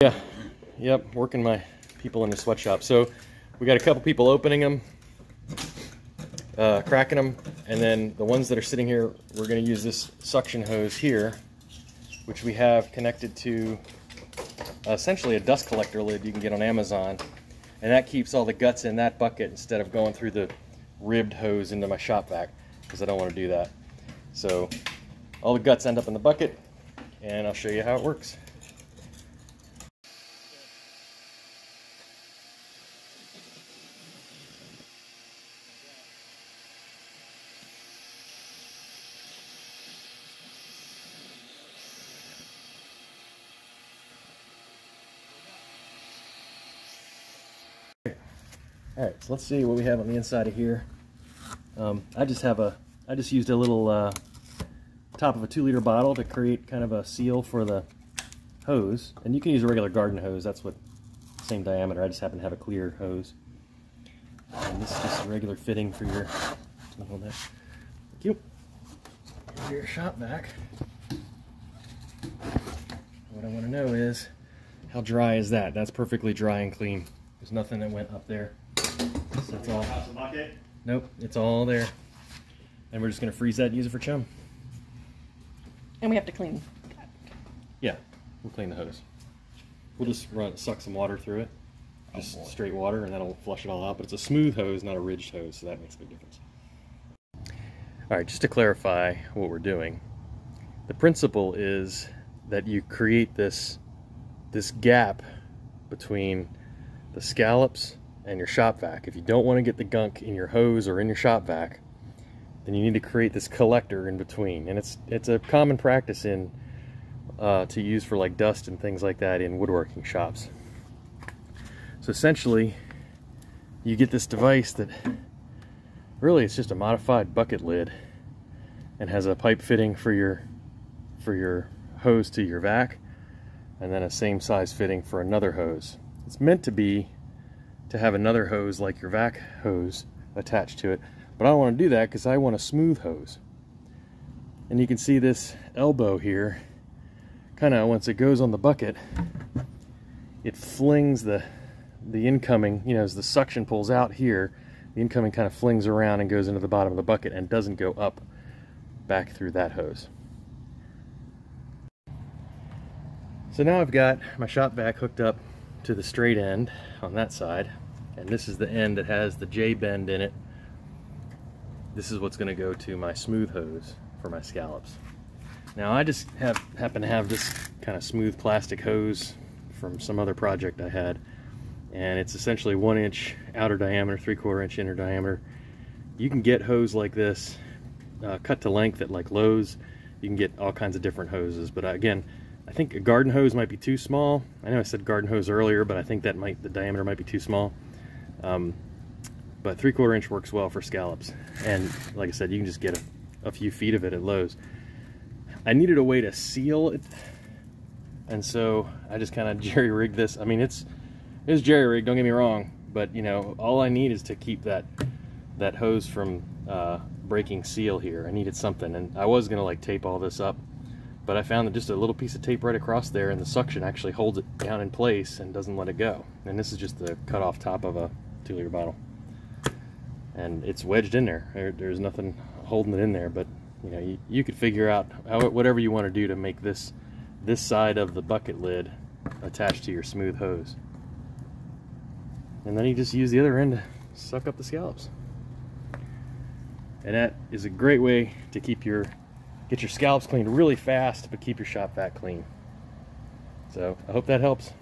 Yeah, yep, working my people in the sweatshop. So we got a couple people opening them, cracking them, and then the ones that are sitting here, we're going to use this suction hose here, which we have connected to essentially a dust collector lid you can get on Amazon, and that keeps all the guts in that bucket instead of going through the ribbed hose into my shop vac, because I don't want to do that. So all the guts end up in the bucket, and I'll show you how it works. Alright, so let's see what we have on the inside of here. I just used a little top of a 2-liter bottle to create kind of a seal for the hose. And you can use a regular garden hose, that's what, same diameter. I just happen to have a clear hose. And this is just a regular fitting for your, hold that. Thank you. Here's your shop vac. What I want to know is, how dry is that? That's perfectly dry and clean. There's nothing that went up there. So that's all. Nope, it's all there. And we're just going to freeze that and use it for chum. And we have to clean. Yeah, we'll clean the hose. We'll just suck some water through it. Just straight water, and that'll flush it all out. But it's a smooth hose, not a ridged hose, so that makes a big difference. Alright, just to clarify what we're doing. The principle is that you create this gap between the scallops and your shop vac. If you don't want to get the gunk in your hose or in your shop vac, then you need to create this collector in between. And it's a common practice in to use for like dust and things like that in woodworking shops. So essentially, you get this device that really it's just a modified bucket lid and has a pipe fitting for your hose to your vac, and then a same size fitting for another hose. It's meant to be to have another hose like your vac hose attached to it, but I don't want to do that because I want a smooth hose. And you can see this elbow here, kind of once it goes on the bucket, it flings the incoming, you know, as the suction pulls out here, the incoming kind of flings around and goes into the bottom of the bucket and doesn't go up back through that hose. So now I've got my shop vac hooked up to the straight end on that side, and this is the end that has the J bend in it. This is what's going to go to my smooth hose for my scallops. Now I just happen to have this kind of smooth plastic hose from some other project I had, and it's essentially 1 inch outer diameter, 3/4 inch inner diameter. You can get hose like this cut to length at like Lowe's. You can get all kinds of different hoses, but again, I think a garden hose might be too small. I know I said garden hose earlier, but I think that the diameter might be too small. But 3/4 inch works well for scallops. And like I said, you can just get a few feet of it at Lowe's. I needed a way to seal it, and so I just kind of jerry-rigged this. I mean, it's jerry-rigged, don't get me wrong, but you know, all I need is to keep that hose from breaking seal here. I needed something, and I was gonna like tape all this up, but I found that just a little piece of tape right across there, and the suction actually holds it down in place and doesn't let it go. And this is just the cut off top of a 2-liter bottle, and it's wedged in there. There's nothing holding it in there, but you know, you could figure out whatever you want to do to make this side of the bucket lid attached to your smooth hose, and then you just use the other end to suck up the scallops. And that is a great way to get your scallops cleaned really fast, but keep your shop vac clean. So I hope that helps.